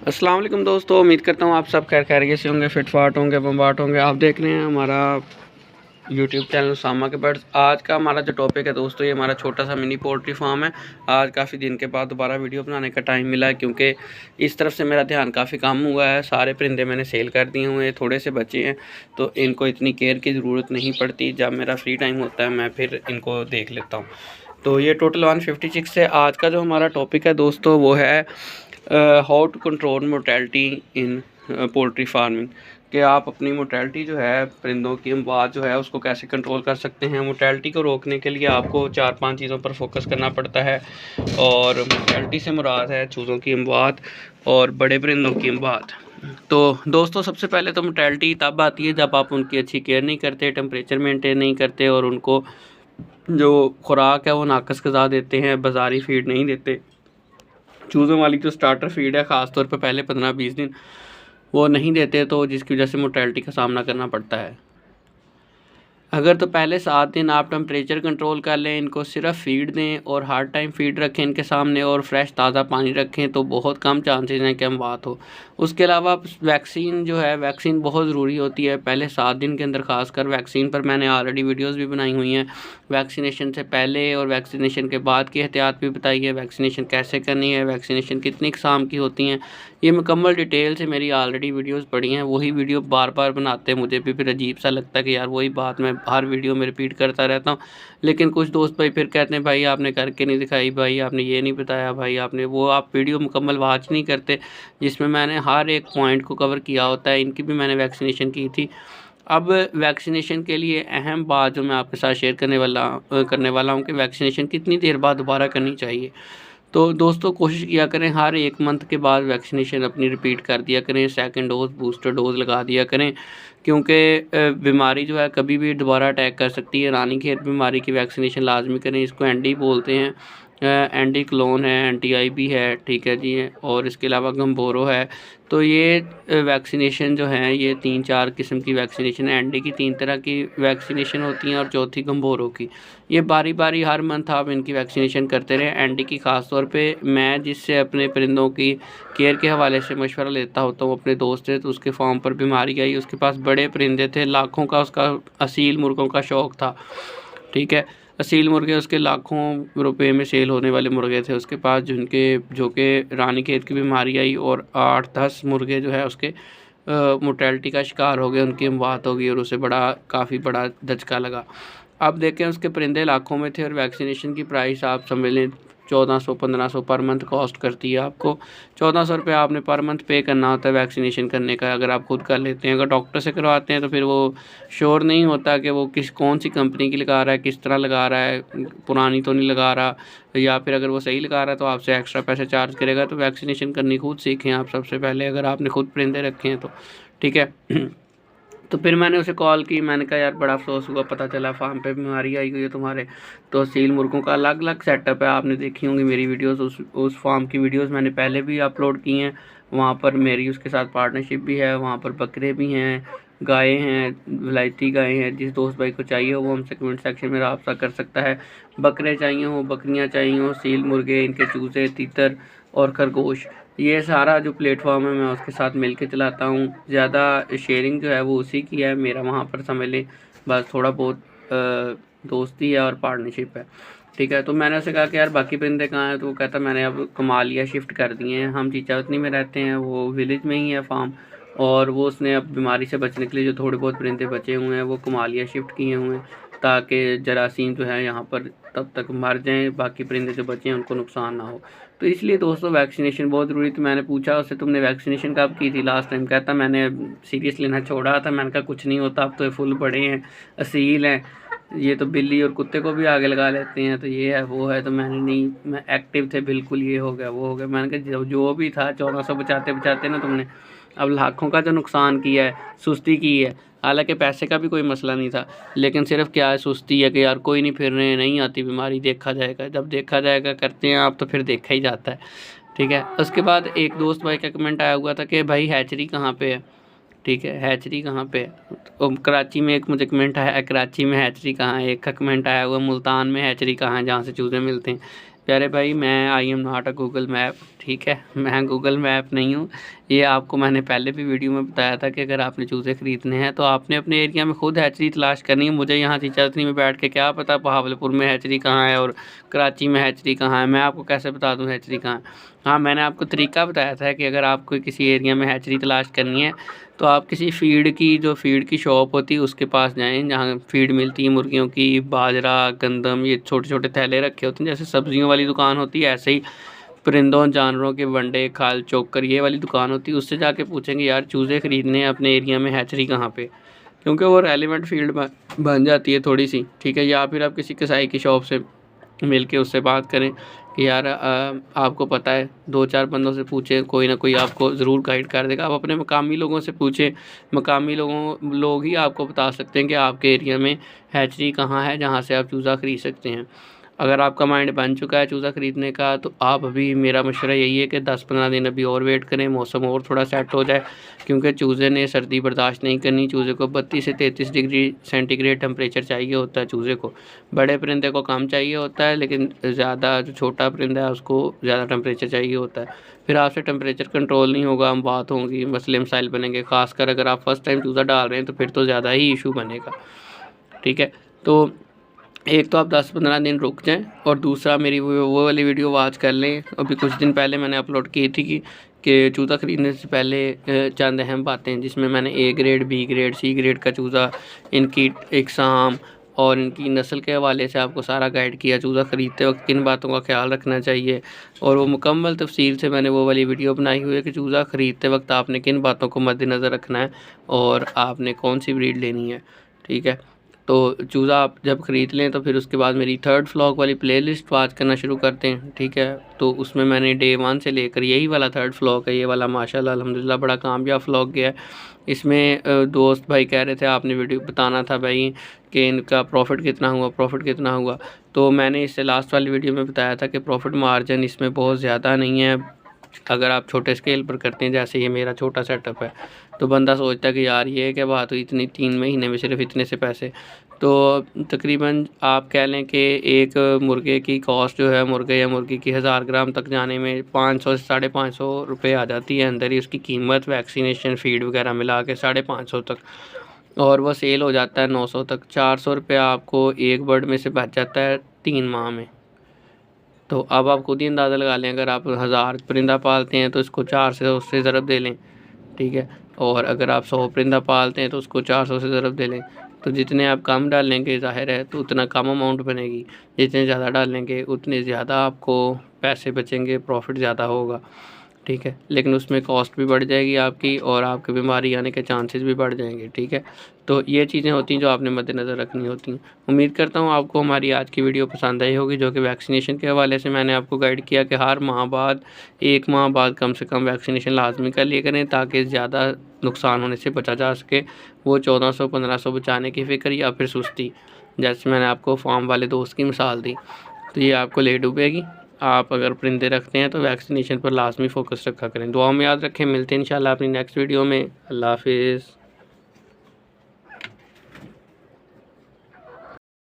अस्सलाम वालेकुम दोस्तों, उम्मीद करता हूँ आप सब खैर खैरियत से होंगे, फिट फाट होंगे, बम्बाट होंगे। आप देख रहे हैं हमारा यूट्यूब चैनल उसामा के बर्ड्स। आज का हमारा जो टॉपिक है दोस्तों, ये हमारा छोटा सा मिनी पोल्ट्री फार्म है। आज काफ़ी दिन के बाद दोबारा वीडियो बनाने का टाइम मिला है, क्योंकि इस तरफ से मेरा ध्यान काफ़ी कम हुआ है। सारे परिंदे मैंने सेल कर दिए हुए हैं, थोड़े से बचे हैं, तो इनको इतनी केयर की ज़रूरत नहीं पड़ती। जब मेरा फ्री टाइम होता है मैं फिर इनको देख लेता हूँ। तो ये टोटल 156 है। आज का जो हमारा टॉपिक है दोस्तों, वो है how to control mortality in poultry farming. कि आप अपनी मोर्टेलिटी जो है, परिंदों की अमवात जो है, उसको कैसे कंट्रोल कर सकते हैं। मोर्टेलिटी को रोकने के लिए आपको 4-5 चीज़ों पर फोकस करना पड़ता है। और मोर्टेलिटी से मुराद है चूज़ों की अमवात और बड़े परिंदों की अमवात। तो दोस्तों, सबसे पहले तो मोर्टेलिटी तब आती है जब आप उनकी अच्छी केयर नहीं करते, टेम्परेचर मेंटेन नहीं करते और उनको जो खुराक है वो नाकस ग़िज़ा देते हैं, बाज़ारी फीड नहीं देते। चूज़ों वाली जो स्टार्टर फीड है, ख़ास तौर पे पहले 15-20 दिन वो नहीं देते, तो जिसकी वजह से मोर्टेलिटी का सामना करना पड़ता है। अगर तो पहले 7 दिन आप टेम्परेचर कंट्रोल कर लें, इनको सिर्फ फीड दें और हर टाइम फीड रखें इनके सामने और फ्रेश ताज़ा पानी रखें, तो बहुत कम चांसेस हैं कि अमवात हो। उसके अलावा वैक्सीन जो है, वैक्सीन बहुत ज़रूरी होती है पहले 7 दिन के अंदर। ख़ासकर वैक्सीन पर मैंने ऑलरेडी वीडियोस भी बनाई हुई हैं। वैक्सीनेशन से पहले और वैक्सीनेशन के बाद की एहतियात भी बताई है, वैक्सीनेशन कैसे करनी है, वैक्सीनेशन कितनी किस्म की होती हैं, ये मुकम्मल डिटेल से मेरी ऑलरेडी वीडियोस पड़ी हैं। वही वीडियो बार बार बनाते मुझे भी फिर अजीब सा लगता है कि यार वही बात मैं हर वीडियो में रिपीट करता रहता हूँ। लेकिन कुछ दोस्त भाई फिर कहते हैं, भाई आपने करके नहीं दिखाई, भाई आपने ये नहीं बताया, भाई आपने वो, आप वीडियो मुकम्मल वॉच नहीं करते जिसमें मैंने हर एक पॉइंट को कवर किया होता है। इनकी भी मैंने वैक्सीनेशन की थी। अब वैक्सीनेशन के लिए अहम बात जो मैं आपके साथ शेयर करने वाला हूँ कि वैक्सीनेशन कितनी देर बाद दोबारा करनी चाहिए। तो दोस्तों, कोशिश किया करें हर 1 मंथ के बाद वैक्सीनेशन अपनी रिपीट कर दिया करें, सेकंड डोज़, बूस्टर डोज़ लगा दिया करें, क्योंकि बीमारी जो है कभी भी दोबारा अटैक कर सकती है। रानीखेत बीमारी की वैक्सीनेशन लाजमी करें, इसको एनडी बोलते हैं। एंटी क्लोन है, एंटी आईबी है, ठीक है जी, और इसके अलावा गंबोरो है। तो ये वैक्सीनेशन जो है, ये 3-4 किस्म की वैक्सीनेशन है। एनडी की 3 तरह की वैक्सीनेशन होती हैं और चौथी गंबोरो की। ये बारी बारी हर मंथ आप इनकी वैक्सीनेशन करते रहें। एनडी की ख़ास तौर पे मैं जिससे अपने परिंदों की केयर के हवाले से मशवरा लेता होता हूँ, अपने दोस्त है, तो उसके फार्म पर बीमारी आई। उसके पास बड़े परिंदे थे, लाखों का उसका असील मुर्गों का शौक़ था, ठीक है। असील मुर्गे उसके लाखों रुपए में सेल होने वाले मुर्गे थे उसके पास, जो कि रानीखेत की बीमारी आई और 8-10 मुर्गे जो है उसके मोर्टेलिटी का शिकार हो गए, उनकी अमवात हो गई और उसे काफ़ी बड़ा धचका लगा। अब देखें, उसके परिंदे लाखों में थे और वैक्सीनेशन की प्राइस आप समझ लें 1400-1500 पर मंथ कॉस्ट करती है आपको। 1400 रुपये आपने पर मंथ पे करना होता है वैक्सीनेशन करने का, अगर आप खुद कर लेते हैं। अगर डॉक्टर से करवाते हैं तो फिर वो श्योर नहीं होता कि वो कौन सी कंपनी की लगा रहा है, किस तरह लगा रहा है, पुरानी तो नहीं लगा रहा, या फिर अगर वो सही लगा रहा है तो आपसे एक्स्ट्रा पैसे चार्ज करेगा। तो वैक्सीनेशन करनी खुद सीखें आप सबसे पहले, अगर आपने खुद परिंदे रखे हैं तो, ठीक है। तो फिर मैंने उसे कॉल की, मैंने कहा यार बड़ा अफसोस हुआ, पता चला फार्म पे बीमारी आई हुई है तुम्हारे। तो सील मुर्गों का अलग अलग सेटअप है, आपने देखी होंगी मेरी वीडियोस, उस फार्म की वीडियोस मैंने पहले भी अपलोड की हैं। वहाँ पर मेरी उसके साथ पार्टनरशिप भी है, वहाँ पर बकरे भी हैं, गायें हैं, विलायती गायें हैं। जिस दोस्त भाई को चाहिए हो वो हमसे कमेंट सेक्शन में रब्ता कर सकता है। बकरे चाहिए हो, बकरियाँ चाहिए हो, सील मुर्गे, इनके चूज़े, तीतर और खरगोश, ये सारा जो प्लेटफॉर्म है मैं उसके साथ मिल के चलाता हूँ। ज़्यादा शेयरिंग जो है वो उसी की है, मेरा वहाँ पर समझ लें बस थोड़ा बहुत दोस्ती है और पार्टनरशिप है, ठीक है। तो मैंने उसे कहा कि यार बाकी परिंदे कहाँ हैं, तो वो कहता मैंने अब कमालिया शिफ्ट कर दिए हैं, हम चीचावतनी में रहते हैं, वो विलेज में ही है फार्म, और वो उसने अब बीमारी से बचने के लिए जो थोड़े बहुत परिंदे बचे हुए हैं वो कमालिया शिफ्ट किए हुए हैं, ताकि जरासीम जो है यहाँ पर तब तक मर जाएं, बाकी परिंदे जो बचे हैं उनको नुकसान ना हो। तो इसलिए दोस्तों वैक्सीनेशन बहुत ज़रूरी। तो मैंने पूछा उससे, तुमने वैक्सीनेशन कब की थी लास्ट टाइम? कहता मैंने सीरियस लेना छोड़ा था। मैंने कहा कुछ नहीं होता, अब तो ये फुल बड़े हैं, असील हैं, ये तो बिल्ली और कुत्ते को भी आगे लगा लेते हैं, तो ये है वो है। तो मैंने नहीं, मैं एक्टिव थे बिल्कुल, ये हो गया वो हो गया। मैंने कहा जो भी था 1400 बचाते बचाते ना तुमने अब लाखों का जो नुकसान किया है, सुस्ती की है। हालांकि पैसे का भी कोई मसला नहीं था, लेकिन सिर्फ क्या है, सुस्ती है कि यार कोई नहीं, फिर नहीं आती बीमारी, देखा जाएगा, जब देखा जाएगा करते हैं आप तो फिर देखा ही जाता है, ठीक है। उसके बाद एक दोस्त भाई का कमेंट आया हुआ था कि भाई हैचरी कहाँ पे है, ठीक है, हैचरी कहाँ पे है। तो कराची में एक मुझे कमेंट आया है, कराची में हैचरी कहाँ है। एक का कमेंट आया हुआ मुल्तान में हैचरी कहाँ है जहाँ से चूज़े मिलते हैं। प्यारे भाई, मैं I am not a Google map, ठीक है, मैं गूगल मैप नहीं हूँ। ये आपको मैंने पहले भी वीडियो में बताया था कि अगर आपने चूज़े ख़रीदने हैं तो आपने अपने एरिया में खुद हैचरी तलाश करनी है। मुझे यहाँ चीचातनी में बैठ के क्या पता बहावलपुर में हैचरी कहाँ है और कराची में हैचरी कहाँ है, मैं आपको कैसे बता दूँ हैचरी कहाँ है। हाँ, मैंने आपको तरीका बताया था कि अगर आपको किसी एरिया में हैचरी तलाश करनी है तो आप किसी फीड की शॉप होती है उसके पास जाएँ, जहाँ फीड मिलती है मुर्गियों की, बाजरा, गंदम, ये छोटे-छोटे थैले रखे होते हैं, जैसे सब्जियों वाली दुकान होती है ऐसे ही परिंदों जानवरों के वंडे, खाल, चोकर ये वाली दुकान होती है। उससे जाके पूछेंगे यार चूज़े ख़रीदने हैं अपने एरिया में, हैचरी कहाँ पे, क्योंकि वो रेलेवेंट फील्ड बन जाती है थोड़ी सी, ठीक है। या फिर आप किसी कसाई की शॉप से मिल के उससे बात करें कि यार आपको पता है, 2-4 बंदों से पूछें, कोई ना कोई आपको ज़रूर गाइड कर देगा। आप अपने मकामी लोगों से पूछें, मकामी लोग ही आपको बता सकते हैं कि आपके एरिया में हैचरी कहाँ है जहाँ से आप चूज़ा ख़रीद सकते हैं। अगर आपका माइंड बन चुका है चूज़ा ख़रीदने का तो आप अभी, मेरा मशवरा यही है कि 10-15 दिन अभी और वेट करें, मौसम और थोड़ा सेट हो जाए, क्योंकि चूज़े ने सर्दी बर्दाश्त नहीं करनी। चूज़े को 32 से 33 डिग्री सेंटीग्रेड टेम्परेचर चाहिए होता है चूज़े को। बड़े परिंदे को कम चाहिए होता है, लेकिन ज़्यादा जो छोटा परिंदा है उसको ज़्यादा टेम्परेचर चाहिए होता है। फिर आपसे टेम्परेचर कंट्रोल नहीं होगा, हम बात होंगी, मसले मसाइल बनेंगे। ख़ासकर अगर आप फर्स्ट टाइम चूज़ा डाल रहे हैं तो फिर तो ज़्यादा ही इशू बनेगा, ठीक है। तो एक तो आप 10-15 दिन रुक जाएँ और दूसरा मेरी वो वाली वीडियो वॉच कर लें। अभी कुछ दिन पहले मैंने अपलोड की थी कि चूज़ा ख़रीदने से पहले चंद अहम बातें, जिसमें मैंने A grade, B grade, C grade का चूज़ा, इनकी इकसाम और इनकी नस्ल के हवाले से आपको सारा गाइड किया। चूज़ा ख़रीदते वक्त किन बातों का ख्याल रखना चाहिए और वो मुकम्मल तफ़सील से मैंने वो वाली वीडियो बनाई हुई है कि चूज़ा ख़रीदते वक्त आपने किन बातों को मद्देनज़र रखना है और आपने कौन सी ब्रीड लेनी है, ठीक है। तो चूज़ा आप जब ख़रीद लें तो फिर उसके बाद मेरी 3rd व्लॉग वाली प्लेलिस्ट वॉच करना शुरू करते हैं, ठीक है। तो उसमें मैंने डे 1 से लेकर यही वाला 3rd व्लॉग है, ये वाला माशाल्लाह अल्हम्दुलिल्लाह बड़ा कामयाब व्लॉग गया है। इसमें दोस्त भाई कह रहे थे आपने वीडियो बताना था भाई कि इनका प्रॉफिट कितना हुआ। तो मैंने इससे लास्ट वाली वीडियो में बताया था कि प्रॉफिट मार्जिन इसमें बहुत ज़्यादा नहीं है। अगर आप छोटे स्केल पर करते हैं, जैसे ये मेरा छोटा सेटअप है, तो बंदा सोचता है कि यार ये क्या बात हुई, इतनी 3 महीने में सिर्फ इतने से पैसे। तो तकरीबन आप कह लें कि एक मुर्गे की कॉस्ट जो है, मुर्गे या मुर्गी की 1000 ग्राम तक जाने में 500 से 550 रुपये आ जाती है। अंदर ही उसकी कीमत, वैक्सीनेशन, फीड वगैरह मिला के 550 तक, और वह सेल हो जाता है 900 तक। 400 रुपये आपको एक बर्ड में से बच जाता है 3 माह में। तो अब आप खुद ही अंदाज़ा लगा लें, अगर आप 1000 परिंदा पालते हैं तो इसको 4 से उससे ज़रब दे लें, ठीक है। और अगर आप 100 परिंदा पालते हैं तो उसको 400 से ज़रब दे लें। तो जितने आप कम डालेंगे ज़ाहिर है तो उतना कम अमाउंट बनेगी, जितने ज़्यादा डालेंगे उतने ज़्यादा आपको पैसे बचेंगे, प्रॉफिट ज़्यादा होगा, ठीक है। लेकिन उसमें कॉस्ट भी बढ़ जाएगी आपकी और आपके बीमारी आने के चांसेस भी बढ़ जाएंगे, ठीक है। तो ये चीज़ें होती हैं जो आपने मद्देनज़र रखनी होती हैं। उम्मीद करता हूँ आपको हमारी आज की वीडियो पसंद आई होगी, जो कि वैक्सीनेशन के हवाले से मैंने आपको गाइड किया कि हर माह बाद, 1 माह बाद कम से कम वैक्सीनेशन लाजमी कर लिया करें, ताकि ज़्यादा नुकसान होने से बचा जा सके। वो 1400-1500 बचाने की फ़िक्र या फिर सुस्ती, जैसे मैंने आपको फार्म वाले दोस्त की मिसाल दी, तो ये आपको ले डूबेगी। आप अगर परिंदे रखते हैं तो वैक्सीनेशन पर लाजमी फ़ोकस रखा करें। दुआ में याद रखें, मिलते हैं इंशाल्लाह अपनी नेक्स्ट वीडियो में। अल्लाह हाफ़िज़।